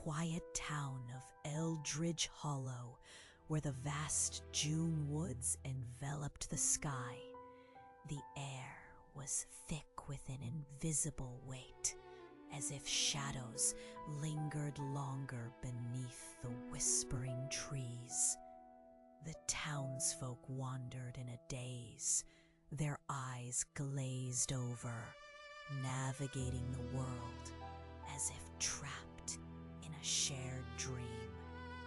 quiet town of Eldridge Hollow, where the vast June woods enveloped the sky, the air was thick with an invisible weight, as if shadows lingered longer beneath the whispering trees. The townsfolk wandered in a daze, their eyes glazed over, navigating the world as if trapped in a shared dream,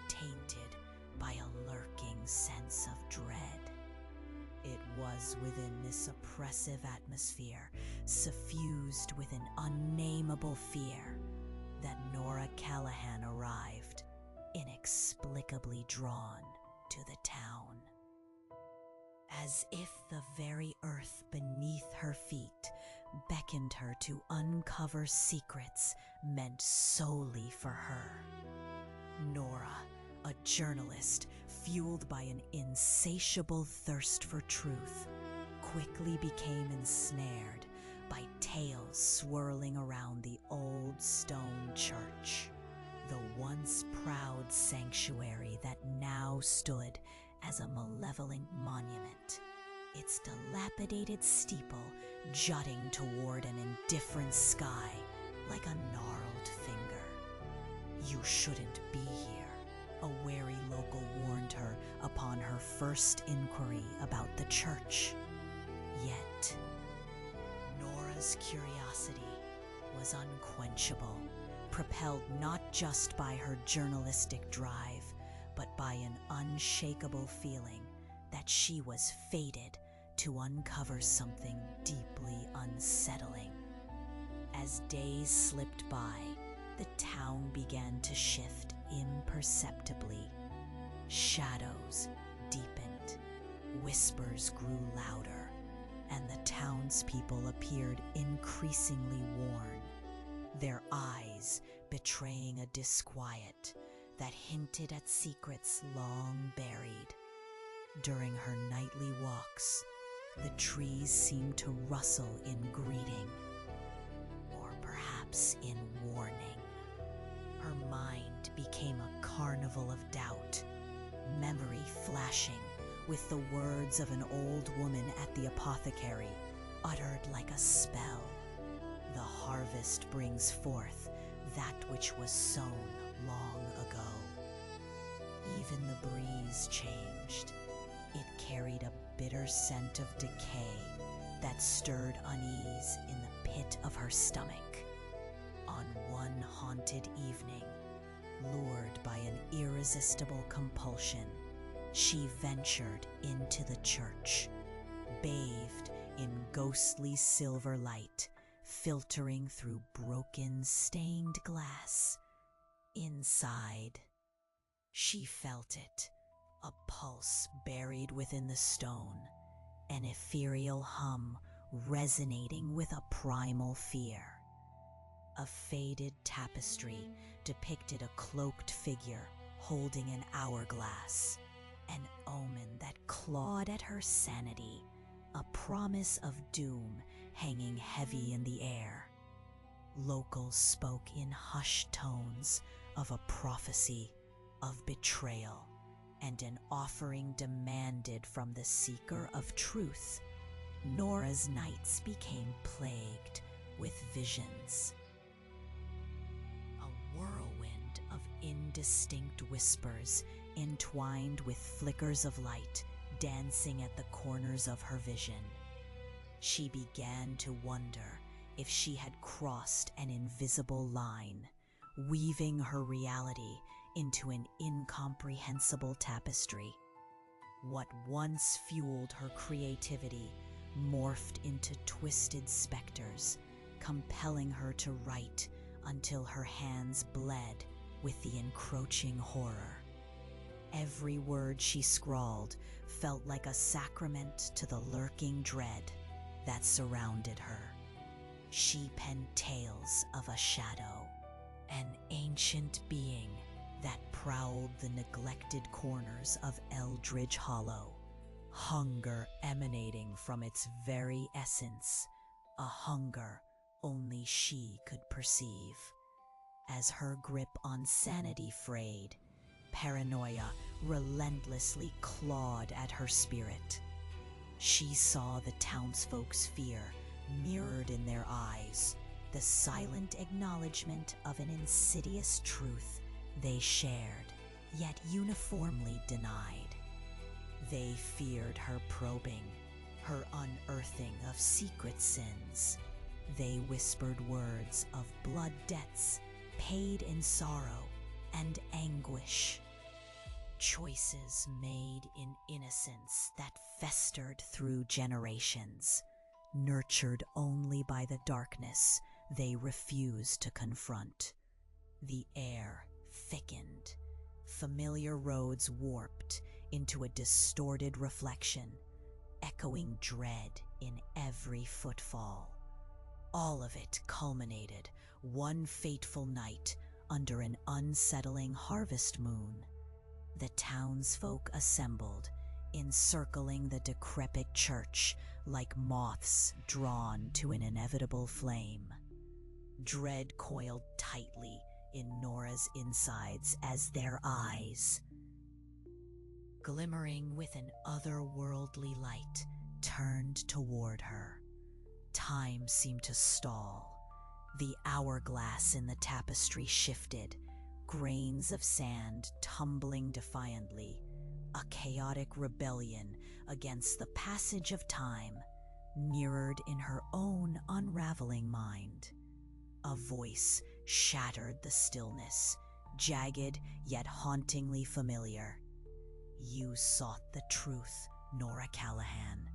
tainted by a lurking sense of dread. It was within this oppressive atmosphere, suffused with an unnameable fear, that Nora Callahan arrived, inexplicably drawn to the town. As if the very earth beneath her feet beckoned her to uncover secrets meant solely for her. Nora, a journalist fueled by an insatiable thirst for truth, quickly became ensnared by tales swirling around the old stone church, the once proud sanctuary that now stood as a malevolent monument, its dilapidated steeple jutting toward an indifferent sky like a gnarled finger. "You shouldn't be here," a wary local warned her upon her first inquiry about the church. Yet, Nora's curiosity was unquenchable, propelled not just by her journalistic drive, but by an unshakable feeling that she was fated to uncover something deeply unsettling. As days slipped by, the town began to shift imperceptibly. Shadows deepened, whispers grew louder, and the townspeople appeared increasingly worn, their eyes betraying a disquiet that hinted at secrets long buried. During her nightly walks, the trees seemed to rustle in greeting, or perhaps in warning. Her mind became a carnival of doubt, memory flashing with the words of an old woman at the apothecary, uttered like a spell. "The harvest brings forth that which was sown long ago." Even the breeze changed. It carried a bitter scent of decay that stirred unease in the pit of her stomach. On one haunted evening, lured by an irresistible compulsion, she ventured into the church, bathed in ghostly silver light filtering through broken, stained glass. Inside, she felt it, a pulse buried within the stone, an ethereal hum resonating with a primal fear. A faded tapestry depicted a cloaked figure holding an hourglass, an omen that clawed at her sanity, a promise of doom hanging heavy in the air. Locals spoke in hushed tones of a prophecy of betrayal, and an offering demanded from the seeker of truth. Nora's nights became plagued with visions. A whirlwind of indistinct whispers entwined with flickers of light dancing at the corners of her vision. She began to wonder if she had crossed an invisible line, weaving her reality into an incomprehensible tapestry. What once fueled her creativity morphed into twisted specters, compelling her to write until her hands bled with the encroaching horror. Every word she scrawled felt like a sacrament to the lurking dread that surrounded her. She penned tales of a shadow, an ancient being that prowled the neglected corners of Eldridge Hollow, hunger emanating from its very essence, a hunger only she could perceive. as her grip on sanity frayed. Paranoia relentlessly clawed at her spirit. She saw the townsfolk's fear mirrored in their eyes, the silent acknowledgement of an insidious truth they shared, yet uniformly denied. They feared her probing, her unearthing of secret sins. They whispered words of blood debts paid in sorrow and anguish. Choices made in innocence that festered through generations, nurtured only by the darkness they refused to confront. The air thickened, familiar roads warped into a distorted reflection, echoing dread in every footfall. All of it culminated one fateful night under an unsettling harvest moon. The townsfolk assembled, encircling the decrepit church like moths drawn to an inevitable flame. Dread coiled tightly in Nora's insides as their eyes, glimmering with an otherworldly light, turned toward her. Time seemed to stall. The hourglass in the tapestry shifted, grains of sand tumbling defiantly, a chaotic rebellion against the passage of time, mirrored in her own unraveling mind. A voice shattered the stillness, jagged yet hauntingly familiar. You sought the truth, Nora Callahan,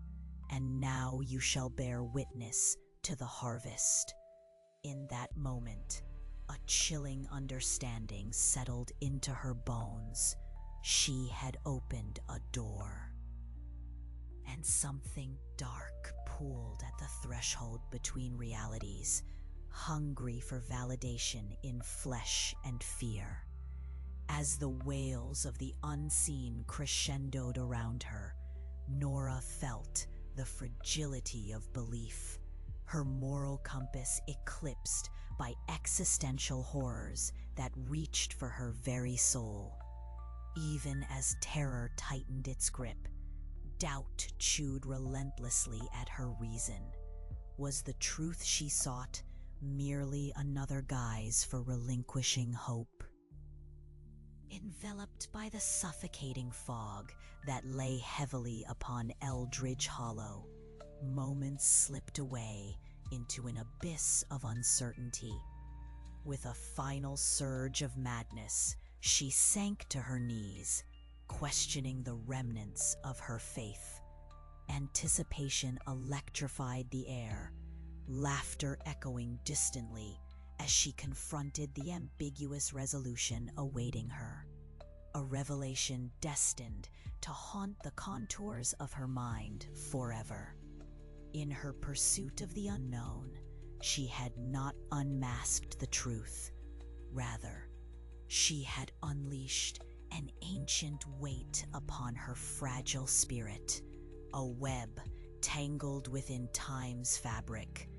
and now you shall bear witness to the harvest. In that moment, a chilling understanding settled into her bones. She had opened a door, and something dark pooled at the threshold between realities, hungry for validation in flesh and fear. As the wails of the unseen crescendoed around her, Nora felt the fragility of belief, her moral compass eclipsed by existential horrors that reached for her very soul. Even as terror tightened its grip, doubt chewed relentlessly at her reason. Was the truth she sought merely another guise for relinquishing hope? Enveloped by the suffocating fog that lay heavily upon Eldridge Hollow, moments slipped away into an abyss of uncertainty. With a final surge of madness, she sank to her knees, questioning the remnants of her faith. Anticipation electrified the air, laughter echoing distantly as she confronted the ambiguous resolution awaiting her. A revelation destined to haunt the contours of her mind forever. In her pursuit of the unknown, she had not unmasked the truth. Rather, she had unleashed an ancient weight upon her fragile spirit, a web tangled within time's fabric,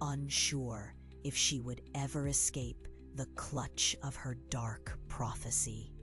unsure if she would ever escape the clutch of her dark prophecy.